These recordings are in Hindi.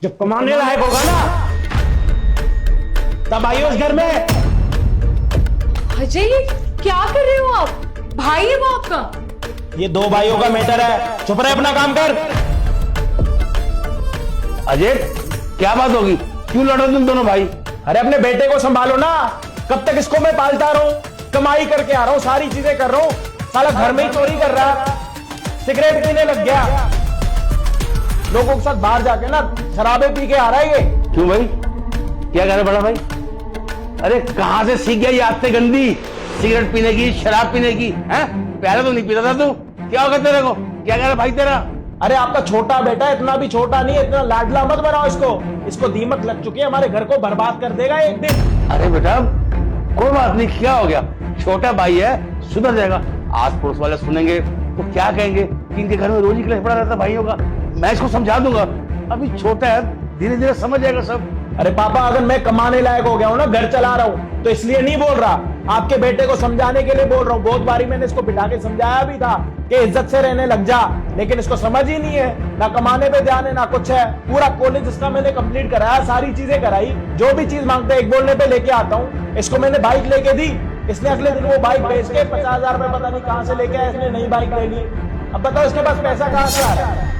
जब कमाने लायक होगा ना तब आइए उस घर में। अजय, ये क्या कर रहे हो आप? भाई है वो आपका? ये दो भाइयों का मैटर है, चुप रहे, अपना काम कर। अजय, क्या बात होगी? क्यों लड़ रहे तुम दोनों भाई? अरे अपने बेटे को संभालो ना, कब तक इसको मैं पालता रहूं? कमाई करके आ रहा हूं, सारी चीजें कर रहा हूं, साला घर में ही चोरी कर रहा, सिगरेट पीने लग गया, लोगों के साथ बाहर जाके ना शराबे पी के आ रहा है ये। क्यों भाई, क्या कह रहे बड़ा भाई? अरे कहां से सीख गया ये आदतें गंदी, सिगरेट पीने की, शराब पीने की? हैं? पहले तो नहीं पीता था तू, क्या होगा तेरे को? क्या कह रहा भाई तेरा? अरे आपका छोटा बेटा इतना भी छोटा नहीं है, इतना लाडला मत बनाओ इसको, इसको दीमक लग चुकी है, हमारे घर को बर्बाद कर देगा एक दिन। अरे बेटा कोई बात नहीं, क्या हो गया? छोटा भाई है, सुधर जाएगा। आस पड़ोस वाले सुनेंगे तो क्या कहेंगे कि इनके घर में रोज ही क्लेश पड़ा रहता भाइयों का। मैं इसको समझा दूंगा, अभी छोटा है, धीरे धीरे समझ जाएगा सब। अरे पापा, अगर मैं कमाने लायक हो गया हूं ना, घर चला रहा हूं, तो इसलिए नहीं बोल रहा, आपके बेटे को समझाने के लिए बोल रहा हूं। बहुत बारी मैंने इसको बिठा के समझाया भी था कि इज्जत से रहने लग जा, लेकिन इसको समझ ही नहीं है, ना कमाने पे ध्यान है ना कुछ है। पूरा कॉलेज इसका मैंने कंप्लीट कराया, सारी चीजें कराई, जो भी चीज मांगते एक बोलने पे लेके आता हूँ। इसको मैंने बाइक लेके दी, इसने अगले दिन वो बाइक बेच के 50,000 रुपए पता नहीं कहां से लेके आया, इसने नई बाइक ले ली। अब बताओ इसके पास पैसा कहां से आ रहा है?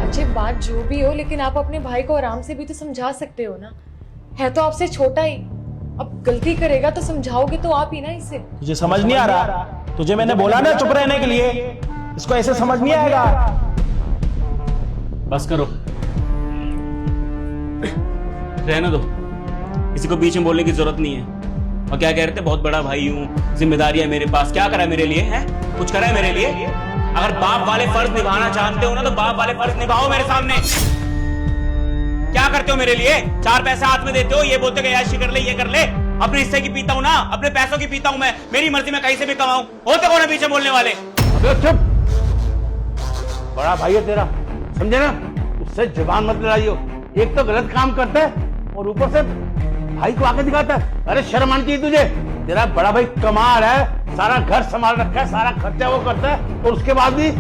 अजय, बात जो भी हो, लेकिन आप अपने भाई को आराम से भी तो समझा सकते हो ना। है तो आपसे छोटा ही, अब गलती करेगा तो समझाओगे तो आप ही ना इसे। तुझे समझ नहीं आ रहा? तुझे मैंने बोला ना चुप रहने के लिए, इसको ऐसे समझ नहीं आएगा। बस करो, रहने दो, किसी को बीच में बोलने की जरूरत नहीं है। और क्या कह रहे थे, बहुत बड़ा भाई हूं, जिम्मेदारियां मेरे पास, क्या करा है मेरे लिए? है कुछ करा है मेरे लिए? अगर बाप वाले फर्ज निभाना चाहते हो ना, तो बाप वाले फर्ज निभाओ मेरे सामने। क्या करते हो मेरे लिए? 4 पैसे हाथ में देते हो, ये बोलते हो ऐशी कर ले, ये कर ले। अपने हिस्से की पीता हूं ना, अपने पैसों की पीता हूं मैं, मेरी मर्जी में कहीं से भी कमाऊं। होते कौन है पीछे बोलने वाले? अबे चुप, बड़ा भाई है तेरा, समझे ना? उससे जुबान मत लड़ाइयो। एक तो गलत काम करता है और ऊपर से भाई को आके दिखाता है। अरे शर्म आनी चाहिए तुझे। तेरा बड़ा भाई कमाल है, सारा घर संभाल रखा है, सारा खर्चा वो करता है, और उसके बाद भी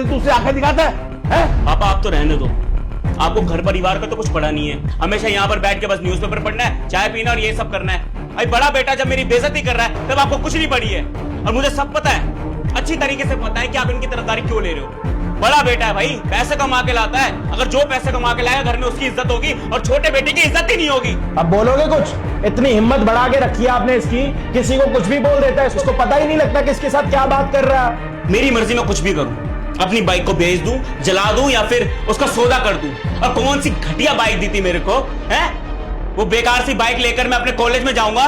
तू उसे आके दिखाता है? पापा आप तो रहने दो, आपको घर परिवार का तो कुछ पड़ा नहीं है। हमेशा यहाँ पर बैठ के बस न्यूज़पेपर पढ़ना है, चाय पीना और ये सब करना है। अभी बड़ा बेटा जब मेरी बेइज्जती कर रहा है तब आपको कुछ नहीं पड़ी है, और मुझे सब पता है, अच्छी तरीके से पता है कि आप इनकी तरफदारी क्यों ले रहे हो। बड़ा बेटा है भाई, पैसे कमा के लाता है, अगर जो पैसे कमा के लाएगा घर में उसकी इज्जत होगी, और छोटे बेटे की इज्जत ही नहीं होगी। अब बोलोगे कुछ? इतनी हिम्मत बढ़ा के रखी है आपने इसकी, किसी को कुछ भी बोल देता है, इसको पता ही नहीं लगता कि इसके साथ क्या बात कर रहा है। मेरी मर्जी में कुछ भी करूं, अपनी बाइक को बेच दूं, जला दूं, या फिर उसका सौदा कर दूं। और कौन सी घटिया बाइक दी थी मेरे को, है? वो बेकार सी बाइक लेकर मैं अपने कॉलेज में जाऊंगा?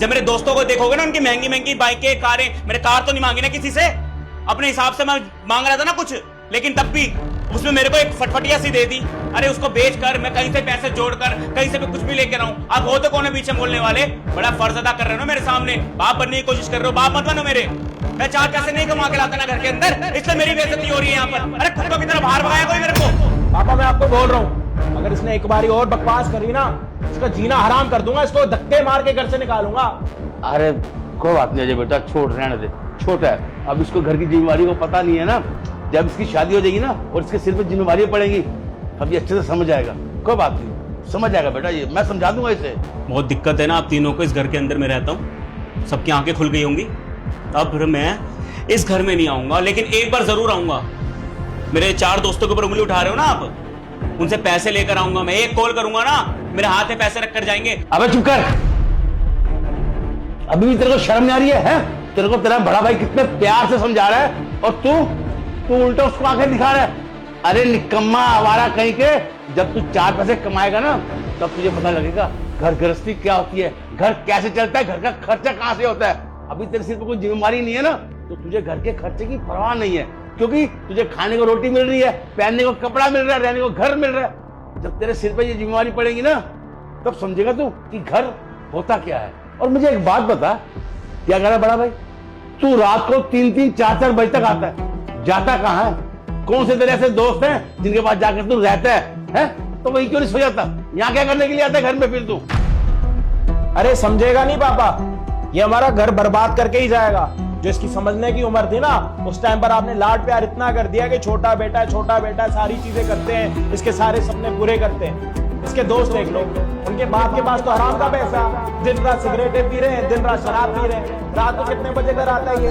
जब मेरे दोस्तों को देखोगे ना, उनकी महंगी महंगी बाइकें, कारें, मेरे कार तो नहीं मांगी ना किसी से। अपने हिसाब से मैं मांग रहा था ना कुछ, लेकिन तब भी उसमें मेरे को एक फटफटिया सी दे दी। अरे उसको बेचकर मैं कहीं से पैसे जोड़कर कहीं से भी कुछ भी लेकर आऊं। आप होते कौन है पीछे बोलने वाले? बड़ा फर्ज अदा कर रहे हो मेरे सामने, बाप बनने की कोशिश कर रहे हो। बाप मत बनो मेरे, मैं 4 पैसे नहीं कमा के लाता ना घर के अंदर, इसलिए मेरी बेइज्जती हो रही है यहाँ पर। अरे कुत्तों की तरह बाहर भगाया कोई मेरे को। पापा मैं आपको बोल रहा हूँ, अगर इसने एक बारी और बकवास करी ना, इसका जीना हराम कर दूंगा, इसको धक्के मार के घर से निकालूंगा। अरे कोई बात नहीं अजय बेटा, छोड़, रहने दे, छोटा है, अब इसको घर की जिम्मेवारी को पता नहीं है ना। जब इसकी शादी हो जाएगी ना और इसके सिर पे जिम्मेवारियां पड़ेंगी, तब ये अच्छे से समझ आएगा। कोई बात नहीं, समझ जाएगा बेटा, ये मैं समझा दूंगा इसे। बहुत दिक्कत है ना आप तीनों को, इस घर के अंदर में रहता हूँ, सबकी आंखें खुल गई होंगी। अब फिर मैं इस घर में नहीं आऊंगा, लेकिन एक बार जरूर आऊंगा। मेरे 4 दोस्तों के ऊपर उंगली उठा रहे हो ना आप, उनसे पैसे लेकर आऊंगा मैं। एक कॉल करूंगा ना, मेरे हाथ में पैसे रखकर जाएंगे। अबे चुप कर, अभी भी तेरे को शर्म नहीं आ रही है? तेरे को तेरा बड़ा भाई कितने प्यार से समझा रहा है, और तू उल्टा उसको आंखें दिखा रहा है। अरे निकम्मा आवारा कहीं के, जब तू 4 पैसे कमाएगा ना, तब तुझे पता लगेगा घर गृहस्थी क्या होती है, घर कैसे चलता है, घर का खर्चा कहां से होता है। अभी तेरे सिर पे कोई जिम्मेवारी नहीं है ना, तो तुझे घर के खर्चे की परवाह नहीं है, क्योंकि तुझे खाने को रोटी मिल रही है, पहनने को कपड़ा मिल रहा है, रहने को घर मिल रहा है। जब तेरे सिर पे ये जिम्मेवारी पड़ेगी ना, तब समझेगा तू कि घर होता क्या है। और मुझे एक बात बता, क्या कह रहा है बड़ा भाई, तू रात को 3-3, 4-4 बजे तक आता है, जाता कहाँ है? कौन से तेरे ऐसे दोस्त हैं जिनके पास जाकर तू रहता है? तो वही क्यों नहीं सो जाता? यहाँ क्या करने के लिए आता है घर में फिर तू? अरे समझेगा नहीं पापा, ये हमारा घर बर्बाद करके ही जाएगा। जो इसकी समझने की उम्र थी ना, उस टाइम पर आपने लाड प्यार इतना कर दिया कि छोटा बेटा सारी चीजें करते हैं, इसके सारे सपने पूरे करते हैं। इसके दोस्त देख लो, उनके बाप के पास तो हराम का पैसा, दिन रात सिगरेटें पी रहे हैं, दिन रात शराब पी रहे हैं, रात को कितने बजे घर आता है ये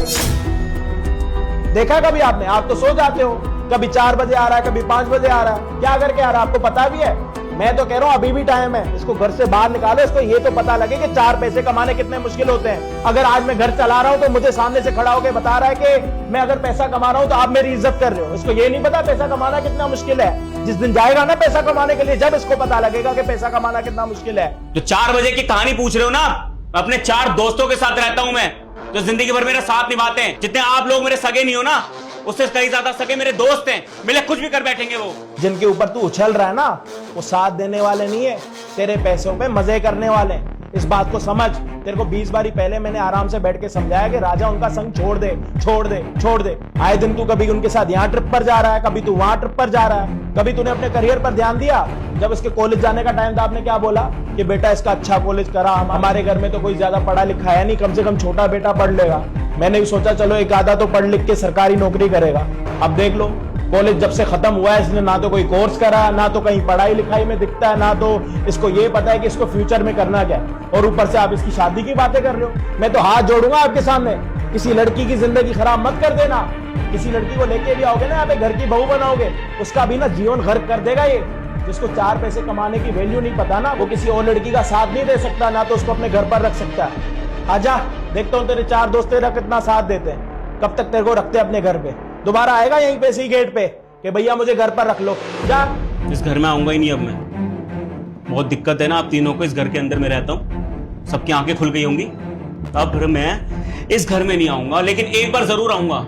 देखा कभी आपने? आप तो सो जाते हो, कभी 4 बजे आ रहा है, कभी 5 बजे आ रहा है, क्या करके आ रहा है आपको पता भी है? मैं तो कह रहा हूं अभी भी टाइम है, इसको घर से बाहर निकालो, इसको ये तो पता लगे कि 4 पैसे कमाने कितने मुश्किल होते हैं। अगर आज मैं घर चला रहा हूं तो मुझे सामने से खड़ा होकर बता रहा है कि मैं अगर पैसा कमा रहा हूं तो आप मेरी इज्जत कर रहे हो। इसको ये नहीं पता पैसा कमाना कितना मुश्किल है। जिस दिन जाएगा ना पैसा कमाने के लिए, जब इसको पता लगेगा कि पैसा कमाना कितना मुश्किल है। जो 4 बजे की कहानी पूछ रहे हो ना, अपने 4 दोस्तों के साथ रहता हूं मैं, जो जिंदगी भर मेरा साथ निभाते हैं। जितने आप लोग मेरे सगे नहीं हो ना, उससे कई ज्यादा सगे मेरे दोस्त हैं, मिले कुछ भी कर बैठेंगे वो। जिनके ऊपर तू उछल रहा है ना, वो साथ देने वाले नहीं है, तेरे पैसों पे मजे करने वाले हैं। इस बात को समझ। तेरे को 20 बारी पहले मैंने आराम से बैठ के समझाया कि राजा उनका संग छोड़ दे, छोड़ दे, छोड़ दे। आए दिन तू कभी उनके साथ यहाँ ट्रिप पर जा रहा है, कभी तू वहां ट्रिप पर जा रहा है। कभी तूने अपने करियर पर ध्यान दिया? जब इसके कॉलेज जाने का टाइम था, आपने क्या बोला कि बेटा इसका अच्छा कॉलेज करा, हमारे घर में तो कोई ज्यादा पढ़ा लिखा है नहीं, कम से कम छोटा बेटा पढ़ लेगा। मैंने भी सोचा चलो एक आधा तो पढ़ लिख के सरकारी नौकरी करेगा। अब देख लो, कॉलेज जब से खत्म हुआ है, इसने ना तो कोई कोर्स करा, ना तो कहीं पढ़ाई लिखाई में दिखता है, ना तो इसको ये पता है कि इसको फ्यूचर में करना क्या है। और ऊपर से आप इसकी शादी की बातें कर रहे हो। मैं तो हाथ जोड़ूंगा आपके सामने, किसी लड़की की जिंदगी खराब मत कर देना। किसी लड़की को लेके भी आओगे ना, यहाँ पे घर की बहू बनाओगे, उसका भी ना जीवन गर्क कर देगा ये। जिसको 4 पैसे कमाने की वैल्यू नहीं पता ना, वो किसी और लड़की का साथ नहीं दे सकता, ना तो उसको अपने घर पर रख सकता है। आजा, देखता हूँ तेरे 4 दोस्त तेरा कितना साथ देते हैं, कब तक तेरे को रखते हैं अपने घर पे। दोबारा आएगा यहीं पे इसी गेट पे कि भैया मुझे घर पर रख लो, जा। इस घर में आऊंगा ही नहीं अब मैं। बहुत दिक्कत है ना आप तीनों को, इस घर के अंदर मैं रहता हूँ, सबकी आंखें खुल गई होंगी। अब मैं इस घर में नहीं आऊंगा, लेकिन एक बार जरूर आऊंगा।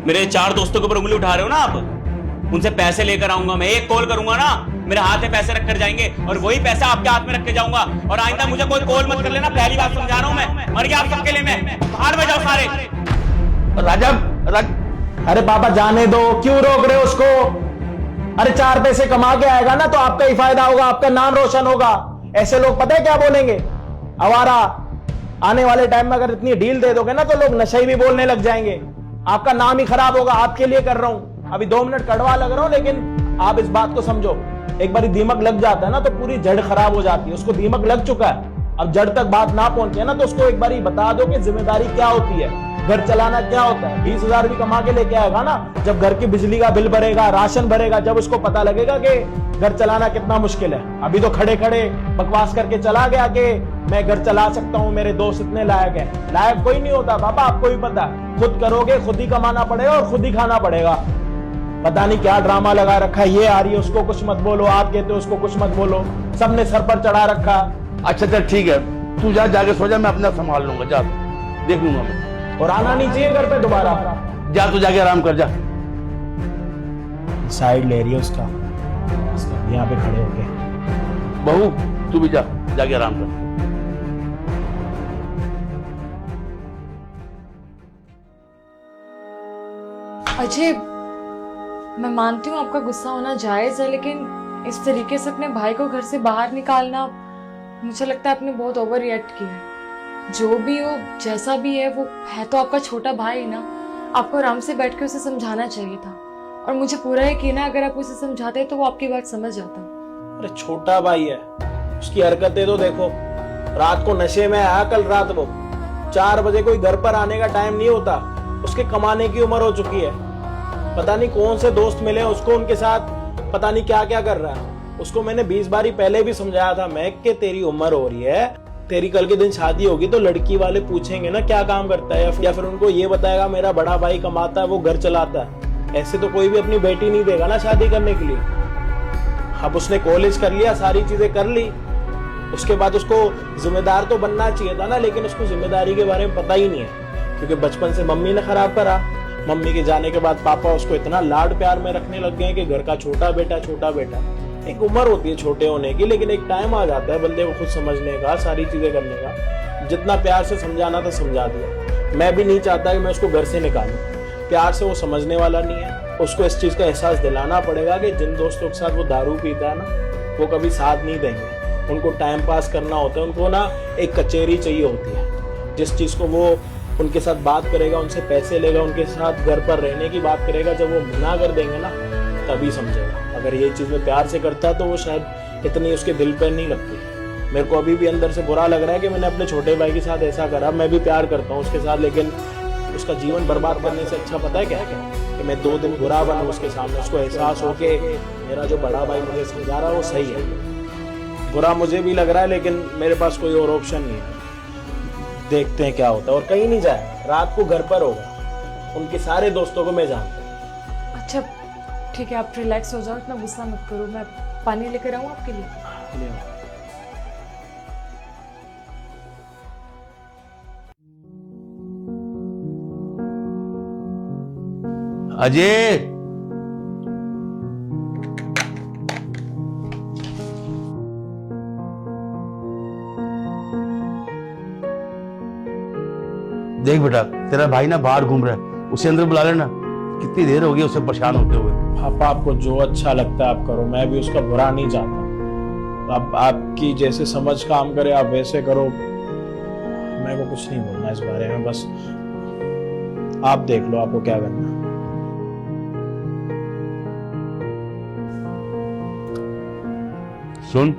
मेरे 4 दोस्तों के ऊपर उंगली उठा रहे हो ना आप, उनसे पैसे लेकर आऊंगा मैं। एक कॉल करूंगा ना, मेरे हाथ में पैसे रखकर जाएंगे और वही पैसा आपके हाथ में रख के जाऊंगा। और आइंदा मुझे कोई कॉल मत कर लेना, पहली बात समझा रहा हूं मैं। मर गया आप सबके लिए मैं, बाहर में जाओ सारे। राजा अरे पापा जाने दो, क्यों रोक रहे हो उसको? अरे 4 पैसे कमा के आएगा ना तो आपका ही फायदा होगा, आपका नाम रोशन होगा। ऐसे लोग पता है क्या बोलेंगे? आवारा। आने वाले टाइम में अगर इतनी डील दे दोगे ना तो लोग नशे भी बोलने लग जाएंगे, आपका नाम ही खराब होगा। आपके लिए कर रहा हूं, अभी 2 मिनट कड़वा लग रहा हूं, लेकिन आप इस बात को समझो। एक बार दीमक लग जाता है ना तो पूरी जड़ खराब हो जाती है। उसको दीमक लग चुका है, अब जड़ तक बात ना पहुंचे ना तो उसको एक बार बता दो कि जिम्मेदारी क्या होती है, घर चलाना क्या होता है। 20,000 भी कमा के लेके आएगा ना, जब घर की बिजली का बिल भरेगा, राशन भरेगा, जब उसको पता लगेगा कि घर चलाना कितना मुश्किल है। अभी तो खड़े खड़े बकवास करके चला गया कि मैं घर चला सकता हूँ, मेरे दोस्त इतने लायक है। लायक कोई नहीं होता पापा, आपको भी पता। खुद करोगे, खुद ही कमाना पड़ेगा और खुद ही खाना पड़ेगा। पता नहीं क्या ड्रामा लगा रखा है, ये आ रही है उसको कुछ मत बोलो, आप कहते हो उसको कुछ मत बोलो, सबने सर पर चढ़ा रखा। अच्छा चल ठीक है, तू जा, जाके सो जा, मैं अपना संभाल लूंगा, जा देख लूंगा मैं। और आना नहीं चाहिए घर पे दोबारा। जा तू जाके आराम कर, जा। साइड ले रही है उसका यहाँ पे खड़े होके। बहू तू भी जा, जाके आराम कर। अजय, मैं मानती हूँ आपका गुस्सा होना जायज है, लेकिन इस तरीके से अपने भाई को घर से बाहर निकालना, मुझे लगता है आपने बहुत ओवर रिएक्ट किया है। जो भी हो, जैसा भी है, वो है तो आपका छोटा भाई ना। आपको आराम से बैठ के उसे समझाना चाहिए था, और मुझे पूरा यकीन है अगर आप उसे समझाते तो वो आपकी बात समझ जाता। अरे छोटा भाई है, उसकी हरकतें तो देखो। रात को नशे में आया कल रात, वो 4 बजे कोई घर पर आने का टाइम नहीं होता, उसके कमाने की उम्र हो चुकी है। पता नहीं कौन से दोस्त मिले उसको, उनके साथ पता नहीं क्या क्या कर रहा है। उसको मैंने 20 बारी पहले भी समझाया था मैं कि तेरी उम्र हो रही है, तेरी कल के दिन शादी होगी तो लड़की वाले पूछेंगे ना क्या काम करता है, या फिर उनको ये बताएगा मेरा बड़ा भाई कमाता है, वो घर चलाता है। ऐसे तो कोई भी अपनी बेटी नहीं देगा ना शादी करने के लिए। अब उसने कॉलेज कर लिया, सारी चीजें कर ली, उसके बाद उसको जिम्मेदार तो बनना चाहिए था ना, लेकिन उसको जिम्मेदारी के बारे में पता ही नहीं है, क्योंकि बचपन से मम्मी ने खराब करा। मम्मी के जाने के बाद पापा उसको इतना लाड प्यार में रखने लग गए कि घर का छोटा बेटा, छोटा बेटा। एक उम्र होती है छोटे होने की, लेकिन एक टाइम आ जाता है बंदे को खुद समझने का, सारी चीजें करने का। जितना प्यार से समझाना था समझा दिया। मैं भी नहीं चाहता कि मैं उसको घर से निकालूं, प्यार से वो समझने वाला नहीं है। उसको इस चीज का एहसास दिलाना पड़ेगा कि जिन दोस्तों के साथ वो दारू पीता है ना, वो कभी साथ नहीं देंगे। उनको टाइम पास करना होता है, उनको ना एक कचेरी चाहिए होती है। जिस चीज को वो उनके साथ बात करेगा, उनसे पैसे लेगा, उनके साथ घर पर रहने की बात करेगा, जब वो मना कर देंगे ना तभी समझेगा। अगर ये चीज़ में प्यार से करता है तो वो शायद इतनी उसके दिल पर नहीं लगती। मेरे को अभी भी अंदर से बुरा लग रहा है कि मैंने अपने छोटे भाई के साथ ऐसा करा। मैं भी प्यार करता हूँ उसके साथ, लेकिन उसका जीवन बर्बाद करने से अच्छा पता है क्या कि मैं 2 दिन बुरा बनूं उसके सामने, उसको एहसास हो के मेरा जो बड़ा भाई मुझे समझा रहा है वो सही है। बुरा मुझे भी लग रहा है, लेकिन मेरे पास कोई और ऑप्शन नहीं है। देखते हैं क्या होता है। और कहीं नहीं जाए, रात को घर पर होगा, उनके सारे दोस्तों को मैं जानता हूँ। अच्छा ठीक है, आप रिलैक्स हो जाओ, इतना गुस्सा मत करो। मैं पानी लेकर आऊँ आपके लिए? अजय, देख बेटा, तेरा भाई ना बाहर घूम रहा है, उसे अंदर बुला लेना। कितनी देर हो गई उसे परेशान होते हुए। पापा आपको जो अच्छा लगता है आप करो, मैं भी उसका बुरा नहीं चाहता। अब आपकी जैसे समझ काम करे आप वैसे करो, मेरे को कुछ नहीं बोलना इस बारे में। बस आप देख लो आपको क्या करना है। सुन,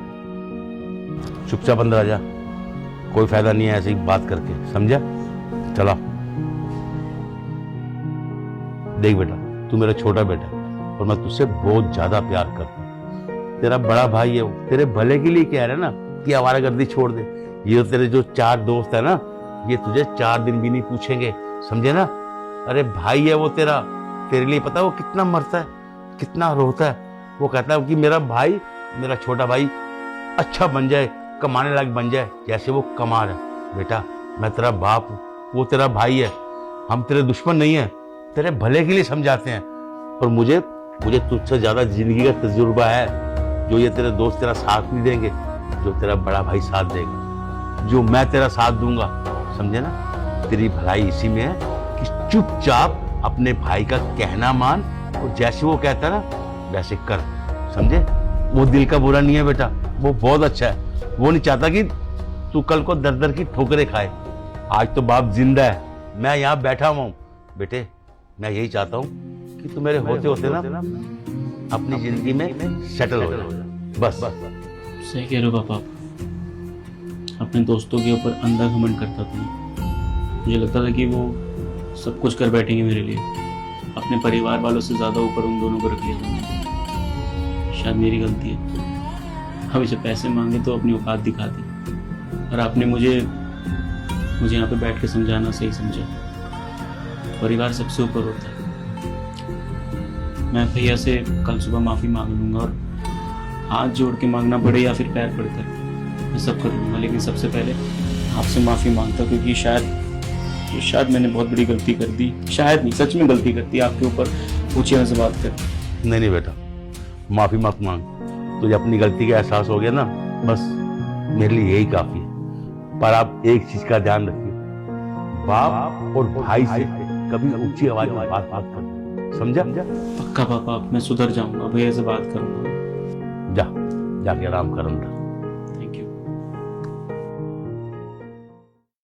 चुपचाप अंदर आ जा, कोई फायदा नहीं है ऐसे ही बात करके, समझा? चला। देख बेटा, तू मेरा छोटा बेटा है और मैं तुझसे बहुत ज्यादा प्यार करता हूँ। तेरा बड़ा भाई है, वो तेरे भले के लिए कह रहा है ना कि आवारागर्दी छोड़ दे। ये तेरे जो 4 दोस्त है ना, ये तुझे 4 दिन भी नहीं पूछेंगे, समझे ना? अरे भाई है वो तेरा, तेरे लिए पता है वो कितना मरता है, कितना रोता है। वो कहता है कि मेरा भाई, मेरा छोटा भाई अच्छा बन जाए, कमाने लायक बन जाए जैसे वो कमा रहा है। बेटा, मैं तेरा बाप हूँ, वो तेरा भाई है, हम तेरे दुश्मन नहीं है, तेरे भले के लिए समझाते हैं। और मुझे तुझसे ज्यादा जिंदगी का तजुर्बा है। जो ये तेरे दोस्त तेरा साथ नहीं देंगे, जो तेरा बड़ा भाई साथ देगा, जो मैं तेरा साथ दूंगा, समझे ना? तेरी भलाई इसी में है कि चुपचाप अपने भाई का कहना मान और जैसे वो कहता है ना वैसे कर, समझे? वो दिल का बुरा नहीं है बेटा, वो बहुत अच्छा है। वो नहीं चाहता कि तू कल को दर दर की ठोकरें खाए। आज तो बाप जिंदा है, मैं यहाँ बैठा हुआ हूँ। बेटे, मैं यही चाहता हूँ कि तू मेरे होते होते ना अपनी जिंदगी में सेटल हो जाए, बस। सही कह रहे हो पापा। अपने दोस्तों के ऊपर अंधा घमंड करता था। मुझे लगता था कि वो सब कुछ कर बैठेंगे मेरे लिए। अपने परिवार वालों से ज़्यादा ऊपर उन दोनों को रख लिया था। शायद मेरी गलती है। अब इसे पैसे मांगे तो अपनी औकात दिखा दी, और आपने मुझे यहाँ पे बैठ के समझाना सही समझा। परिवार सबसे ऊपर होता है। मैं भैया से कल सुबह माफ़ी मांग लूँगा, और हाथ जोड़ के मांगना पड़े या फिर पैर पड़कर मैं सब कर लूँगा। लेकिन सबसे पहले आपसे माफ़ी मांगता, क्योंकि शायद मैंने बहुत बड़ी गलती कर दी। शायद नहीं, सच में गलती कर दी आपके ऊपर ऊंचे से बात कर। नहीं बेटा, माफी मत मांग। तुझे अपनी गलती का एहसास हो गया ना, बस मेरे लिए यही काफी है। पर आप एक चीज का ध्यान रखिए, बाप और भाई से कभी ऊंची आवाज में बात मत कर, समझा? पक्का पापा, मैं सुधर जाऊंगा, भैया से बात करूंगा। जाके आराम कर अंदर।